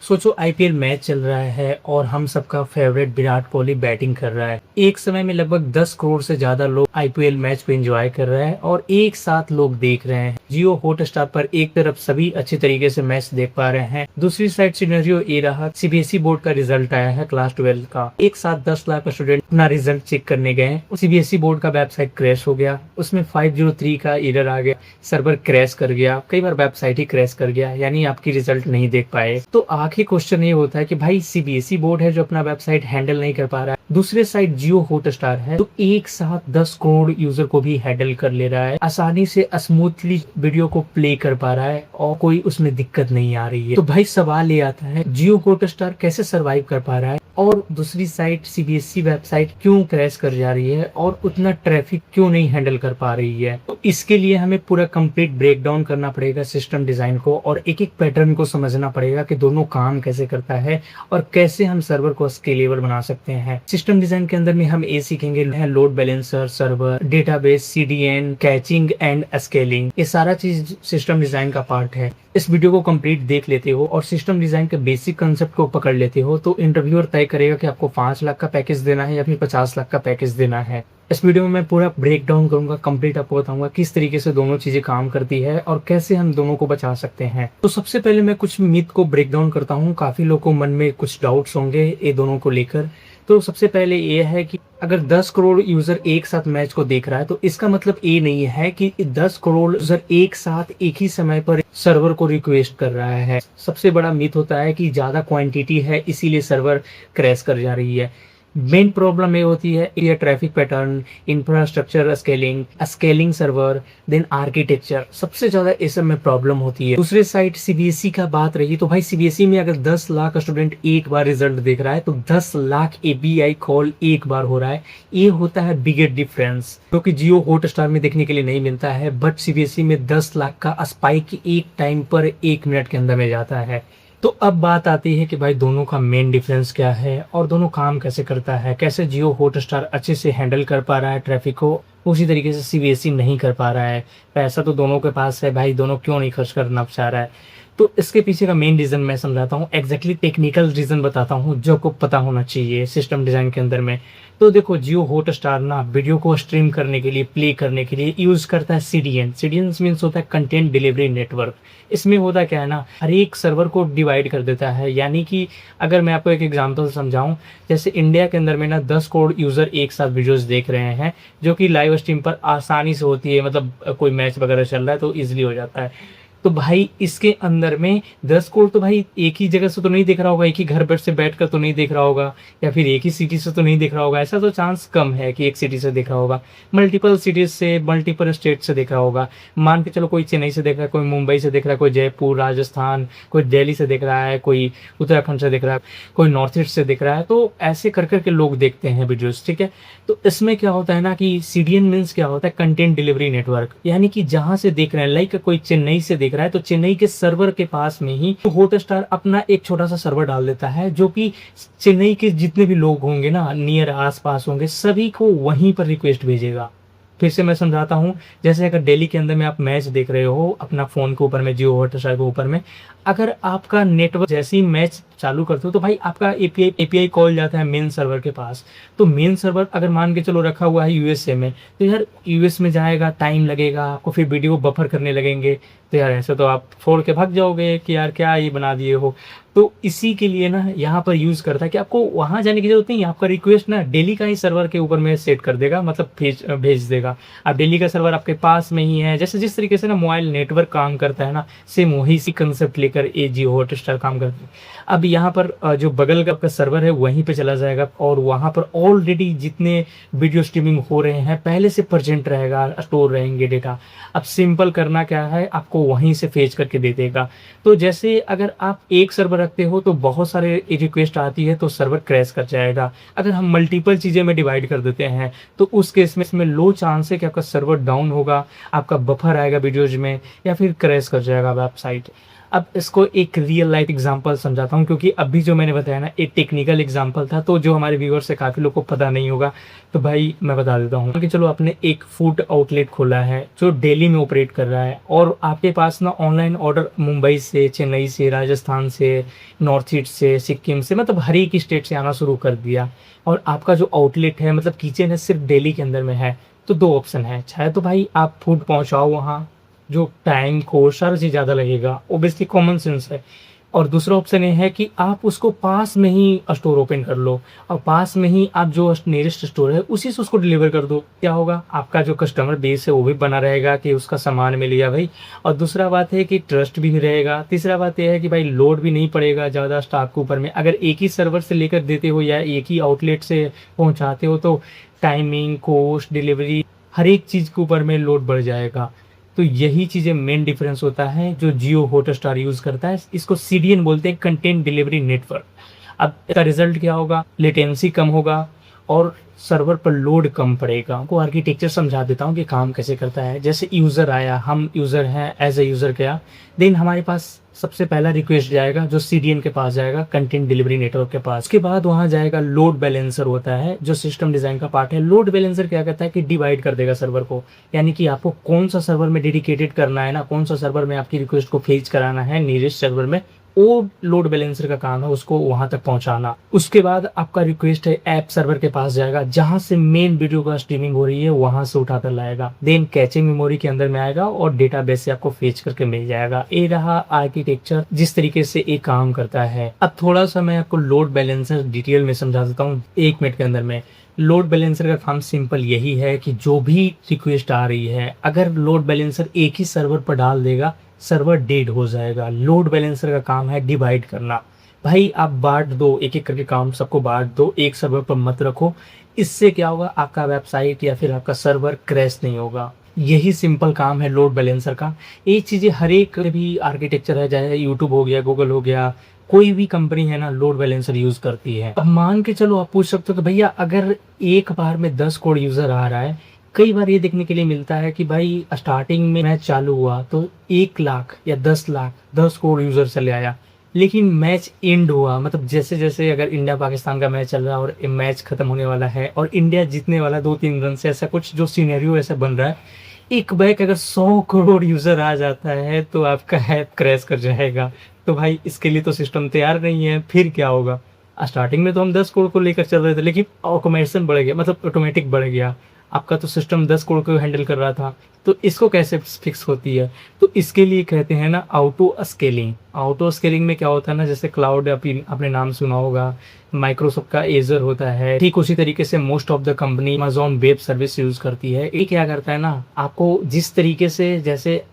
सोचो IPL match चल रहा है और हम सबका फेवरेट विराट कोहली बैटिंग कर रहा है। एक समय में लगभग 10 करोड़ से ज्यादा लोग आईपीएल मैच को एंजॉय कर रहे हैं और एक साथ लोग देख रहे हैं। जियो हॉटस्टार पर एक तरफ सभी अच्छे तरीके से मैच देख पा रहे हैं, दूसरी साइड सिनेरियो ये रहा, सीबीएसई बोर्ड का रिजल्ट आया है क्लास 12 का। एक साथ 10 लाख स्टूडेंट अपना रिजल्ट चेक करने गए। सीबीएसई बोर्ड का वेबसाइट क्रैश हो गया, उसमें 503 का एरर आ गया, सर्वर क्रैश कर गया, कई बार वेबसाइट ही क्रैश कर गया, यानी आपकी रिजल्ट नहीं देख पाए। तो आखिर क्वेश्चन ये होता है कि भाई सीबीएसई बोर्ड है जो अपना वेबसाइट हैंडल नहीं कर पा रहा है, दूसरे साइड जियो हॉटस्टार है तो एक साथ 10 करोड़ यूजर को भी हैंडल कर ले रहा है, आसानी से स्मूथली वीडियो को प्ले कर पा रहा है और कोई उसमें दिक्कत नहीं आ रही है। तो भाई सवाल ये आता है, जियो हॉटस्टार कैसे सरवाइव कर पा रहा है और दूसरी साइड सीबीएसई वेबसाइट क्यों क्रैश कर जा रही है और उतना ट्रैफिक क्यों नहीं हैंडल कर पा रही है। तो इसके लिए हमें पूरा कंप्लीट ब्रेक डाउन करना पड़ेगा सिस्टम डिजाइन को और एक एक पैटर्न को समझना पड़ेगा कि दोनों काम कैसे करता है और कैसे हम सर्वर को स्केलेबल बना सकते हैं। सिस्टम डिजाइन के अंदर में हम ये सीखेंगे load balancer, server, database, CDN, catching and scaling. ये सारा चीज सिस्टम डिजाइन का पार्ट है। इस वीडियो को कंप्लीट देख लेते हो और सिस्टम डिजाइन के बेसिक कंसेप्ट को पकड़ लेते हो तो इंटरव्यूअर तय करेगा कि आपको 5 लाख का पैकेज देना है या फिर 50 लाख का पैकेज देना है। इस वीडियो में मैं पूरा ब्रेक डाउन करूंगा, कंप्लीट आपको बताऊंगा किस तरीके से दोनों चीजें काम करती है और कैसे हम दोनों को बचा सकते हैं। तो सबसे पहले मैं कुछ मिथ को ब्रेक डाउन करता हूँ। काफी लोगों को मन में कुछ डाउट्स होंगे ये दोनों को लेकर। तो सबसे पहले ये है कि अगर 10 करोड़ यूजर एक साथ मैच को देख रहा है तो इसका मतलब ये नहीं है कि 10 करोड़ यूजर एक साथ एक ही समय पर सर्वर को रिक्वेस्ट कर रहा है। सबसे बड़ा मिथ होता है कि ज्यादा क्वांटिटी है इसीलिए सर्वर क्रैश कर जा रही है। मेन प्रॉब्लम ये होती है ये traffic pattern, infrastructure scaling, scaling server, then architecture, सबसे ज्यादा इस सब में प्रॉब्लम होती है। दूसरे साइड सीबीएसई का बात रही तो भाई सीबीएसई में अगर 10 लाख स्टूडेंट एक बार रिजल्ट देख रहा है तो 10 लाख एपीआई कॉल एक बार हो रहा है। ये होता है बिगेस्ट डिफरेंस जो कि जियो हॉटस्टार में देखने के लिए नहीं मिलता है, बट सीबीएसई में 10 लाख का स्पाइक एक टाइम पर 1 मिनट के अंदर में जाता है। तो अब बात आती है कि भाई दोनों का मेन डिफरेंस क्या है और दोनों काम कैसे करता है, कैसे जियो हॉटस्टार अच्छे से हैंडल कर पा रहा है ट्रैफिक को, उसी तरीके से सीबीएसई नहीं कर पा रहा है। पैसा तो दोनों के पास है भाई, दोनों क्यों नहीं खर्च करना चाह रहा है। तो इसके पीछे का मेन रीजन मैं समझाता हूँ, एग्जैक्टली टेक्निकल रीजन बताता हूँ जो को पता होना चाहिए सिस्टम डिजाइन के अंदर में। तो देखो जियो हॉटस्टार ना वीडियो को स्ट्रीम करने के लिए, प्ले करने के लिए यूज करता है सीडीएन। सीडीएन मीन्स होता है कंटेंट डिलीवरी नेटवर्क। इसमें होता क्या है ना, हर एक सर्वर को डिवाइड कर देता है। यानी कि अगर मैं आपको एक एग्जांपल समझाऊं, जैसे इंडिया के अंदर में ना 10 करोड़ यूजर एक साथ वीडियोस देख रहे हैं जो कि लाइव स्ट्रीम पर आसानी से होती है, मतलब कोई मैच वगैरह चल रहा है तो इजिली हो जाता है। तो भाई इसके अंदर में 10 करोड़ तो भाई एक ही जगह से तो नहीं देख रहा होगा, एक ही घर पर से बैठकर तो नहीं देख रहा होगा, या फिर एक ही सिटी से तो नहीं देख रहा होगा। ऐसा तो चांस कम है कि एक सिटी से देख रहा होगा, मल्टीपल सिटीज से, मल्टीपल स्टेट से देख रहा होगा। मान के चलो कोई चेन्नई से देख रहा है, कोई मुंबई से देख रहा है, कोई जयपुर राजस्थान, कोई दिल्ली से देख रहा है, कोई उत्तराखंड से देख रहा है, कोई नॉर्थ ईस्ट से देख रहा है। तो ऐसे कर करके लोग देखते हैं वीडियोस, ठीक है। तो इसमें क्या होता है ना कि सीडीएन मीन्स क्या होता है, कंटेंट डिलीवरी नेटवर्क। यानी कि जहां से देख रहे हैं, लाइक कोई चेन्नई से देख रहा है तो चेन्नई के सर्वर के पास में ही हॉटस्टार अपना एक छोटा सा सर्वर डाल देता है जो कि चेन्नई के जितने भी लोग होंगे ना, नियर आस पास होंगे, सभी को वहीं पर रिक्वेस्ट भेजेगा। फिर से मैं समझाता हूँ, जैसे अगर दिल्ली के अंदर में आप मैच देख रहे हो अपना फोन के ऊपर में, जियो हॉटस्टार के ऊपर में, अगर आपका नेटवर्क जैसे ही मैच चालू करते हो तो भाई आपका एपीआई कॉल जाता है मेन सर्वर के पास। तो मेन सर्वर अगर मान के चलो रखा हुआ है यूएसए में, तो यार यूएस में जाएगा, टाइम लगेगा आपको, फिर वीडियो बफर करने लगेंगे। तो यार ऐसे तो आप छोड़ के भाग जाओगे कि यार क्या ये बना दिए हो। तो इसी के लिए ना यहाँ पर यूज करता है कि आपको वहां जाने की जरूरत नहीं, आपका रिक्वेस्ट ना दिल्ली का ही सर्वर के ऊपर में सेट कर देगा, मतलब भेज देगा। अब दिल्ली का सर्वर आपके पास में ही है। जैसे जिस तरीके से ना मोबाइल नेटवर्क काम करता है ना, सेम वही सी कंसेप्ट लेकर ये जियो हॉटस्टार काम करता है। अब यहाँ पर जो बगल का आपका सर्वर है वहीं पे चला जाएगा और वहां पर ऑलरेडी जितने वीडियो स्ट्रीमिंग हो रहे हैं पहले से प्रेजेंट रहेगा, स्टोर रहेंगे डेटा। अब सिंपल करना क्या है, आपको वहीं से फेच करके दे देगा। तो जैसे अगर आप एक सर्वर रखते हो तो बहुत सारे रिक्वेस्ट आती है तो सर्वर क्रैश कर जाएगा। अगर हम मल्टीपल चीजें में डिवाइड कर देते हैं तो उस केस में इसमें लो चांस है कि आपका सर्वर डाउन होगा, आपका बफर आएगा वीडियोज में, या फिर क्रैश कर जाएगा वेबसाइट। अब इसको एक रियल लाइफ एग्जांपल समझाता हूँ, क्योंकि अभी जो मैंने बताया ना एक टेक्निकल एग्जांपल था, तो जो हमारे व्यूअर्स है काफ़ी लोग को पता नहीं होगा, तो भाई मैं बता देता हूँ कि चलो आपने एक फूड आउटलेट खोला है जो दिल्ली में ऑपरेट कर रहा है, और आपके पास ना ऑनलाइन ऑर्डर मुंबई से, चेन्नई से, राजस्थान से, नॉर्थ ईस्ट से, सिक्किम से, मतलब हर एक स्टेट से आना शुरू कर दिया, और आपका जो आउटलेट है मतलब किचन है सिर्फ दिल्ली के अंदर में है। तो दो ऑप्शन है, चाहे तो भाई आप फूड पहुंचाओ वहाँ, जो टाइम को सारा चीज़ ज़्यादा लगेगा, ऑब्वियसली कॉमन सेंस है। और दूसरा ऑप्शन ये है कि आप उसको पास में ही स्टोर ओपन कर लो, और पास में ही आप जो नियरेस्ट स्टोर है उसी से उसको डिलीवर कर दो। क्या होगा, आपका जो कस्टमर बेस है वो भी बना रहेगा कि उसका सामान मिल गया भाई, और दूसरा बात है कि ट्रस्ट भी रहेगा। तीसरा बात यह है कि भाई लोड भी नहीं पड़ेगा ज़्यादा स्टाफ के ऊपर में। अगर एक ही सर्वर से लेकर देते हो या एक ही आउटलेट से पहुँचाते हो तो टाइमिंग, कॉस्ट, डिलीवरी, हर एक चीज़ के ऊपर में लोड बढ़ जाएगा। तो यही चीज़ें मेन डिफरेंस होता है जो जियो हॉटस्टार यूज़ करता है। इसको सीडीएन बोलते हैं, कंटेंट डिलीवरी नेटवर्क। अब इसका रिजल्ट क्या होगा, लेटेंसी कम होगा और सर्वर पर लोड कम पड़ेगा। आपको आर्किटेक्चर समझा देता हूँ कि काम कैसे करता है। जैसे यूज़र आया, हम यूज़र हैं, एज ए यूज़र गया, देन हमारे पास सबसे पहला रिक्वेस्ट जाएगा जो सीडीएन के पास जाएगा, कंटेंट डिलीवरी नेटवर्क के पास। उसके बाद वहाँ जाएगा लोड बैलेंसर होता है जो सिस्टम डिज़ाइन का पार्ट है। लोड बैलेंसर क्या करता है कि डिवाइड कर देगा सर्वर को, यानी कि आपको कौन सा सर्वर में डेडिकेटेड करना है ना, कौन सा सर्वर में आपकी रिक्वेस्ट को फेच कराना है नियरेस्ट सर्वर में, वो लोड बैलेंसर का काम है उसको वहां तक पहुंचाना। उसके बाद आपका रिक्वेस्ट है ऐप सर्वर के पास जाएगा, जहां से मेन वीडियो का स्ट्रीमिंग हो रही है वहां से उठाकर लाएगा, देन कैचिंग मेमोरी के अंदर में आएगा और डेटाबेस से आपको फेच करके मिल जाएगा। ये रहा आर्किटेक्चर जिस तरीके से ये काम करता है। अब थोड़ा सा मैं आपको लोड बैलेंसर डिटेल में समझा देता हूँ 1 मिनट के अंदर में। लोड बैलेंसर का काम सिंपल यही है कि जो भी रिक्वेस्ट आ रही है, अगर लोड बैलेंसर एक ही सर्वर पर डाल देगा, सर्वर डेड हो जाएगा। लोड बैलेंसर का काम है डिवाइड करना। भाई आप बांट दो, एक एक करके काम सबको बांट दो, एक सर्वर पर मत रखो। इससे क्या होगा, आपका वेबसाइट या फिर आपका सर्वर क्रैश नहीं होगा। यही सिंपल काम है लोड बैलेंसर का। ये चीज़ें हर एक भी आर्किटेक्चर है, चाहे यूट्यूब हो गया, गूगल हो गया, कोई भी कंपनी है ना, लोड बैलेंसर यूज करती है। अब मान के चलो, आप पूछ सकते हो कि भैया अगर एक बार में 10 करोड़ यूजर आ रहा है, कई बार ये देखने के लिए मिलता है कि भाई स्टार्टिंग में मैच चालू हुआ तो 1 लाख या 10 लाख 10 करोड़ यूजर चले आया, लेकिन मैच एंड हुआ, मतलब जैसे जैसे अगर इंडिया पाकिस्तान का मैच चल रहा है और मैच खत्म होने वाला है और इंडिया जीतने वाला 2-3 रन से, ऐसा कुछ जो सिनेरियो ऐसा बन रहा है, एक बैक अगर 100 करोड़ यूजर आ जाता है तो आपका ऐप क्रैश कर जाएगा। तो भाई इसके लिए तो सिस्टम तैयार नहीं है, फिर क्या होगा। स्टार्टिंग में तो हम 10 करोड़ को लेकर चल रहे थे, लेकिन ऑटोमेशन बढ़ गया, मतलब ऑटोमेटिक बढ़ गया। आपका तो सिस्टम 10 करोड़ को हैंडल कर रहा था, तो इसको कैसे फिक्स होती है, तो इसके लिए कहते हैं ना ऑटो स्केलिंग। ऑटो स्केलिंग में क्या होता है ना, जैसे क्लाउड आपने नाम सुना होगा, माइक्रोसॉफ्ट का एजर होता है, ठीक उसी तरीके से most of the company Amazon web service use करती है। ये क्या करता है ना, आपको जिस तरीके से, जैसे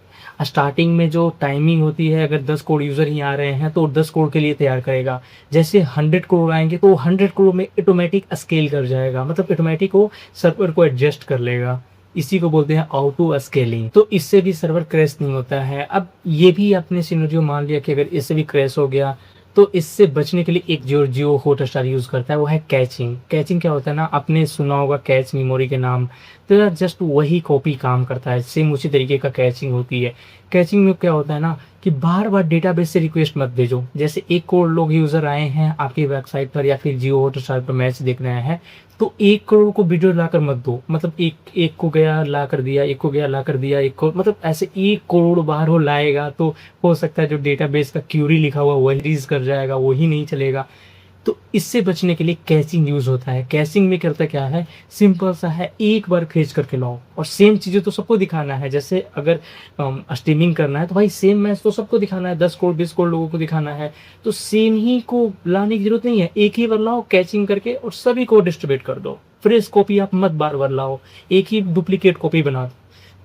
स्टार्टिंग में जो टाइमिंग होती है, अगर 10 करोड़ यूज़र ही आ रहे हैं तो 10 करोड़ के लिए तैयार करेगा। जैसे 100 करोड़ आएंगे तो 100 करोड़ में ऑटोमेटिक स्केल कर जाएगा, मतलब ऑटोमेटिक वो सर्वर को एडजस्ट कर लेगा। इसी को बोलते हैं ऑटो स्केलिंग। तो इससे भी सर्वर क्रैश नहीं होता है। अब ये भी आपने सिनेरियो मान लिया कि अगर इससे भी क्रैश हो गया, तो इससे बचने के लिए एक जो जियो हॉटस्टार यूज़ करता है वो है कैचिंग। कैचिंग क्या होता है ना, आपने सुना होगा कैच मेमोरी के नाम, तो यार जस्ट वही कॉपी काम करता है, सेम उसी तरीके का कैचिंग होती है। कैचिंग में क्या होता है ना कि बार बार डेटाबेस से रिक्वेस्ट मत भेजो। जैसे 1 करोड़ लोग यूज़र आए हैं आपकी वेबसाइट पर या फिर जियो हॉटस्टार पर मैच देख रहे हैं, तो 1 करोड़ को वीडियो लाकर मत दो, मतलब एक को गया ला कर दिया, एक को गया ला कर दिया, एक को, मतलब ऐसे 1 करोड़ बाहर हो लाएगा तो हो सकता है जो डेटाबेस का क्यूरी लिखा हुआ वही रीज कर जाएगा, वही नहीं चलेगा। तो इससे बचने के लिए कैचिंग यूज होता है। कैचिंग में करता क्या है, सिंपल सा है, एक बार खींच करके लाओ और सेम चीज़ें तो सबको दिखाना है। जैसे अगर स्ट्रीमिंग करना है तो भाई सेम मैच तो सबको दिखाना है, 10 करोड़ 20 करोड़ लोगों को दिखाना है, तो सेम ही को लाने की जरूरत नहीं है। एक ही बार लाओ कैचिंग करके और सभी को डिस्ट्रीब्यूट कर दो। फ्रेश कॉपी आप मत बार बार लाओ, एक ही डुप्लीकेट कॉपी बना दो।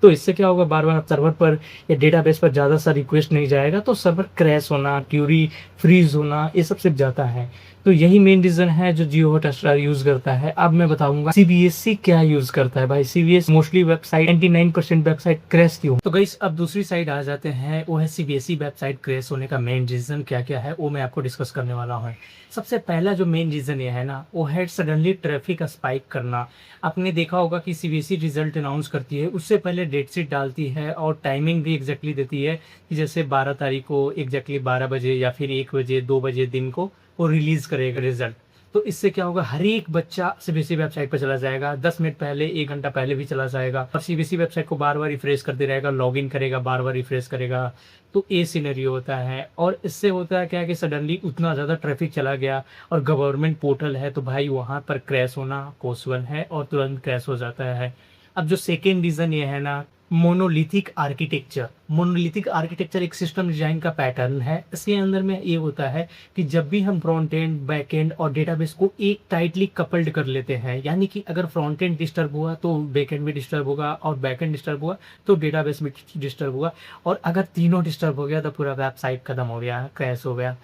तो इससे क्या होगा, बार बार सर्वर पर या डेटाबेस पर ज़्यादा सा रिक्वेस्ट नहीं जाएगा, तो सर्वर क्रैश होना, क्यूरी फ्रीज होना, ये सब सिर्फ जाता है। तो यही मेन रीजन है जो जियो हॉटस्टार यूज करता है। अब मैं बताऊंगा सीबीएसई क्या यूज करता है। भाई CBS mostly website 99% website crash क्यों। तो गाइस अब दूसरी साइड आ जाते हैं, वो है सीबीएसई वेबसाइट क्रैश होने का मेन रीजन क्या क्या है, वो मैं आपको डिस्कस करने वाला हूँ। सबसे पहला जो मेन रीजन ये है ना, वो है सडनली ट्रैफिक स्पाइक करना। आपने देखा होगा कि सीबीएसई रिजल्ट अनाउंस करती है, उससे पहले डेट शीट डालती है और टाइमिंग भी एग्जैक्टली देती है कि जैसे 12 तारीख को एग्जैक्टली 12 बजे या फिर 1 बजे 2 बजे दिन को वो रिलीज करेगा रिजल्ट। तो इससे क्या होगा, हर एक बच्चा सीबीएसई वेबसाइट पर चला जाएगा, 10 मिनट पहले 1 घंटा पहले भी चला जाएगा और सीबीएसई वेबसाइट को बार बार रिफ्रेश करते रहेगा, लॉगिन करेगा, बार बार रिफ्रेश करेगा। तो ये सिनेरियो होता है और इससे होता है क्या कि सडनली उतना ज़्यादा ट्रैफिक चला गया और गवर्नमेंट पोर्टल है तो भाई वहाँ पर क्रैश होना पॉसिबल है और तुरंत क्रैश हो जाता है। अब जो सेकेंड रीज़न ये है ना, मोनोलिथिक आर्किटेक्चर। मोनोलिथिक आर्किटेक्चर एक सिस्टम डिजाइन का पैटर्न है। इसके अंदर में ये होता है कि जब भी हम फ्रंट एंड बैक एंड और डेटाबेस को एक टाइटली कपल्ड कर लेते हैं, यानी कि अगर फ्रंट एंड डिस्टर्ब हुआ तो बैक एंड भी डिस्टर्ब होगा और बैक एंड डिस्टर्ब हुआ तो डेटाबेस भी डिस्टर्ब हुआ, और अगर तीनों डिस्टर्ब हो गया तो पूरा वेबसाइट खत्म हो गया, क्रैश हो गया।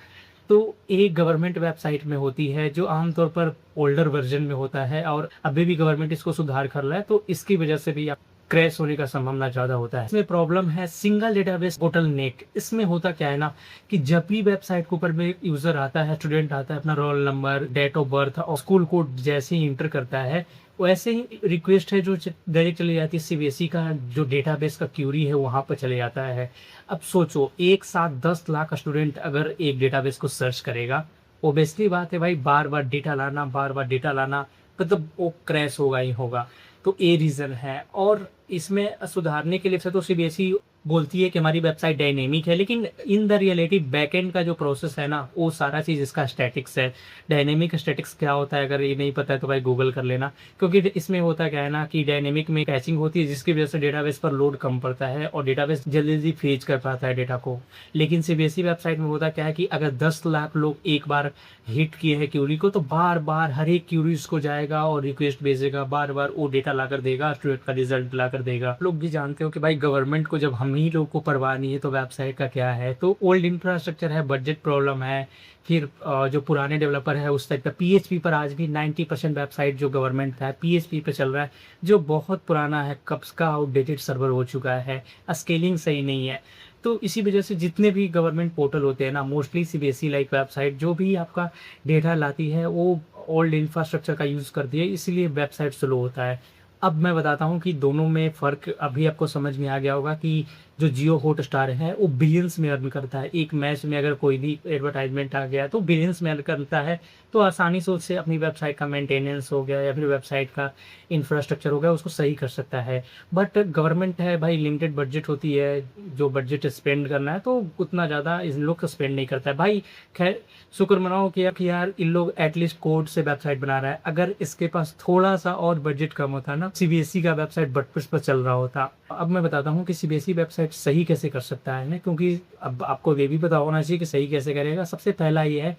तो एक गवर्नमेंट वेबसाइट में होती है जो आमतौर पर ओल्डर वर्जन में होता है और अभी भी गवर्नमेंट इसको सुधार कर रहा है, तो इसकी वजह से भी क्रैश होने का संभावना ज्यादा होता है। इसमें प्रॉब्लम है सिंगल डेटाबेस बोटलनेक। इसमें होता क्या है ना कि जब भी वेबसाइट के ऊपर में यूजर आता है, स्टूडेंट आता है, अपना roll number, date of birth और स्कूल कोड जैसे ही इंटर करता है, वैसे ही रिक्वेस्ट है जो डायरेक्ट चली जाती है सीबीएसई का जो डेटाबेस का क्यूरी है वहां पर चले जाता है। अब सोचो एक साथ 10 लाख स्टूडेंट अगर एक डेटाबेस को सर्च करेगा, ओबियसली बात है भाई बार बार डेटा लाना, बार बार डेटा लाना, मतलब वो क्रैश होगा ही होगा। तो ये रीजन है और इसमें सुधारने के लिए से तो सीबीएसई बोलती है कि हमारी वेबसाइट डायनेमिक है, लेकिन इन द रियलिटी बैकएंड का जो प्रोसेस है ना वो सारा चीज़ इसका स्टैटिक्स है। डायनेमिक स्टैटिक्स क्या होता है, अगर ये नहीं पता है तो भाई गूगल कर लेना, क्योंकि इसमें होता क्या है ना कि डायनेमिक में कैचिंग होती है जिसकी वजह से डेटाबेस पर लोड कम पड़ता है और डेटाबेस जल्दी जल्दी फेच कर पाता है डेटा को। लेकिन सीबीएसई वेबसाइट में होता क्या है कि अगर 10 लाख लोग एक बार हिट किए हैं क्यूरी को तो बार बार हर एक क्यूरीज को जाएगा और रिक्वेस्ट भेजेगा, बार बार वो डेटा लाकर देगा, स्टूडेंट का रिजल्ट लाकर देगा। लोग भी जानते हो कि भाई गवर्नमेंट को जब हम ही लोग को परवाह नहीं है तो वेबसाइट का क्या है। तो ओल्ड इंफ्रास्ट्रक्चर है, बजट प्रॉब्लम है, फिर जो पुराने डेवलपर है उस टाइप का पीएचपी पर आज भी 90% वेबसाइट जो गवर्नमेंट है पीएचपी पे चल रहा है, जो बहुत पुराना है, कब का आउटडेटेड सर्वर हो चुका है, स्केलिंग सही नहीं है। तो इसी वजह से जितने भी गवर्नमेंट पोर्टल होते हैं ना, मोस्टली सीबीएसई लाइक वेबसाइट जो भी आपका डेटा लाती है वो ओल्ड इंफ्रास्ट्रक्चर का यूज़ करती है, इसीलिए वेबसाइट स्लो होता है। अब मैं बताता हूँ कि दोनों में फ़र्क अभी आपको समझ में आ गया होगा कि जो जियो हॉटस्टार है वो बिलियंस में अर्न करता है। एक मैच में अगर कोई भी एडवर्टाइजमेंट आ गया तो बिलियंस में अर्न करता है, तो आसानी से उससे अपनी वेबसाइट का मेंटेनेंस हो गया या फिर वेबसाइट का इंफ्रास्ट्रक्चर हो गया उसको सही कर सकता है। बट गवर्नमेंट है भाई, लिमिटेड बजट होती है, जो बजट स्पेंड करना है तो उतना ज़्यादा इन लोग का स्पेंड नहीं करता है। भाई खैर शुक्र मनाओ कि यार इन लोग एटलीस्ट कोड से वेबसाइट बना रहा है। अगर इसके पास थोड़ा सा और बजट कम होता ना, सीबीएसई का वेबसाइट बटपिस पर चल रहा होता। अब मैं बताता हूँ कि सीबीएसई वेबसाइट सही कैसे कर सकता है ना, क्योंकि अब आपको ये भी पता होना चाहिए कि सही कैसे करेगा। सबसे पहला ये है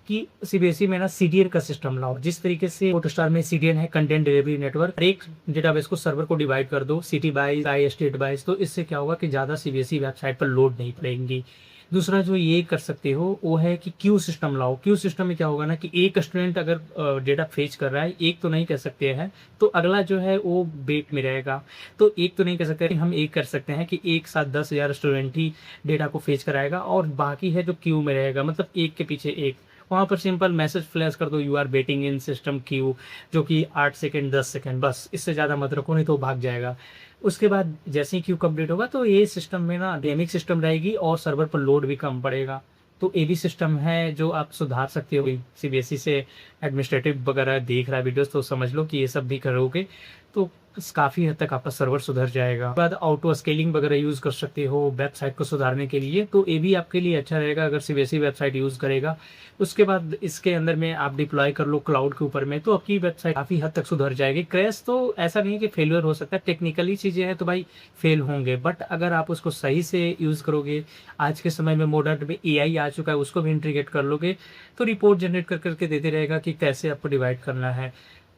कि सीबीएसई में ना सीडीएन का सिस्टम लाओ। जिस तरीके से हॉटस्टार में सीडीएन है, कंटेंट डिलीवरी नेटवर्क, एक डेटाबेस को सर्वर को डिवाइड कर दो सिटी वाइज, आई स्टेट वाइज, तो इससे क्या होगा कि ज़्यादा सीबीएसई वेबसाइट पर लोड नहीं पड़ेंगी। दूसरा जो ये कर सकते हो वो है कि क्यू सिस्टम लाओ। क्यू सिस्टम में क्या होगा ना कि एक स्टूडेंट अगर डेटा फेच कर रहा है, एक तो नहीं कर सकते हैं तो अगला जो है वो वेट में रहेगा। तो एक तो नहीं कर सकते, हम एक कर सकते हैं कि एक साथ 10,000 स्टूडेंट ही डेटा को फेच कराएगा और बाकी है जो क्यू में रहेगा, मतलब एक के पीछे एक। वहाँ पर सिंपल मैसेज फ्लैश कर दो, you are waiting in system queue, जो कि 8 सेकेंड 10 सेकेंड, बस इससे ज़्यादा मत रखो नहीं तो भाग जाएगा। उसके बाद जैसे ही क्यू कंप्लीट होगा तो ये सिस्टम में ना डायनेमिक सिस्टम रहेगी और सर्वर पर लोड भी कम पड़ेगा। तो ये भी सिस्टम है जो आप सुधार सकते हो। सीबीएसई से एडमिनिस्ट्रेटिव वगैरह देख रहा है वीडियोस तो समझ लो कि ये सब भी करोगे तो काफ़ी हद तक आपका सर्वर सुधर जाएगा। बाद ऑटो स्केलिंग वगैरह यूज़ कर सकते हो वेबसाइट को सुधारने के लिए, तो ये भी आपके लिए अच्छा रहेगा अगर सीबीएसई वेबसाइट यूज़ करेगा। उसके बाद इसके अंदर में आप डिप्लॉय कर लो क्लाउड के ऊपर में, तो आपकी वेबसाइट काफ़ी हद तक सुधर जाएगी। क्रैश तो ऐसा नहीं कि फेलियर हो सकता है, टेक्निकली चीज़ें हैं तो भाई फेल होंगे, बट अगर आप उसको सही से यूज़ करोगे, आज के समय में मॉडर्न में एआई आ चुका है उसको भी इंटीग्रेट कर लोगे, तो रिपोर्ट जनरेट कर करके देते रहेगा कि कैसे आपको डिवाइड करना है।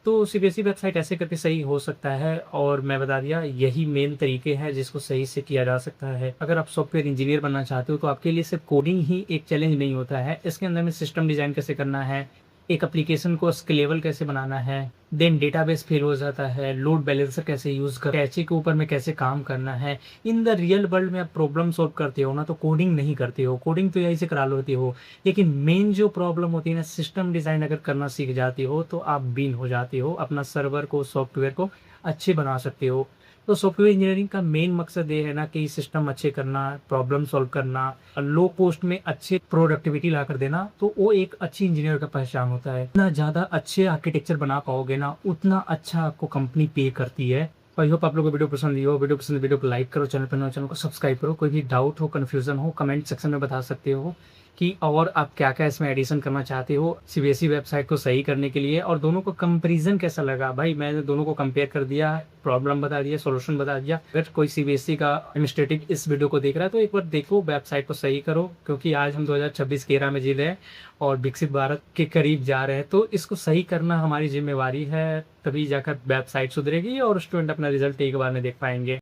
तो सीबीएसई वेबसाइट ऐसे करके सही हो सकता है और मैं बता दिया यही मेन तरीके हैं जिसको सही से किया जा सकता है। अगर आप सॉफ्टवेयर इंजीनियर बनना चाहते हो तो आपके लिए सिर्फ कोडिंग ही एक चैलेंज नहीं होता है, इसके अंदर में सिस्टम डिज़ाइन कैसे करना है, एक एप्लीकेशन को स्केलेबल कैसे बनाना है, देन डेटाबेस फेल हो जाता है, लोड बैलेंसर कैसे यूज़ कर, कैचे के ऊपर में कैसे काम करना है। इन द रियल वर्ल्ड में आप प्रॉब्लम सॉल्व करते हो ना, तो कोडिंग नहीं करते हो, कोडिंग तो यहीं से करा लेते हो। लेकिन मेन जो प्रॉब्लम होती है ना, सिस्टम डिज़ाइन अगर करना सीख जाते हो तो आप बीन हो जाते हो, अपना सर्वर को, सॉफ्टवेयर को अच्छे बना सकते हो। तो सॉफ्टवेयर इंजीनियरिंग का मेन मकसद ये है ना कि सिस्टम अच्छे करना, प्रॉब्लम सॉल्व करना, लो कॉस्ट में अच्छे प्रोडक्टिविटी ला कर देना, तो वो एक अच्छी इंजीनियर का पहचान होता है। जितना ज़्यादा अच्छे आर्किटेक्चर बना पाओगे ना, उतना अच्छा आपको कंपनी पे करती है। आई होप आप लोगों को वीडियो पसंद आई हो। वीडियो पसंद, वीडियो को लाइक करो, चैनल पर नए हो चैनल को सब्सक्राइब करो। कोई भी डाउट हो, कन्फ्यूजन हो, कमेंट सेक्शन में बता सकते हो कि और आप क्या-क्या इसमें एडिशन करना चाहते हो सीबीएसई वेबसाइट को सही करने के लिए। और दोनों को कंपैरिज़न कैसा लगा? भाई मैंने दोनों को कंपेयर कर दिया, प्रॉब्लम बता दिया, सॉल्यूशन बता दिया। अगर कोई सीबीएसई का एडमिनिस्ट्रेटिव इस वीडियो को देख रहा है तो एक बार देखो, वेबसाइट को सही करो, क्योंकि आज हम 2026 की एरा में जी रहे हैं और विकसित भारत के करीब जा रहे हैं। तो इसको सही करना हमारी ज़िम्मेवारी है, तभी जाकर वेबसाइट सुधरेगी और स्टूडेंट अपना रिज़ल्ट एक बार में देख पाएँगे।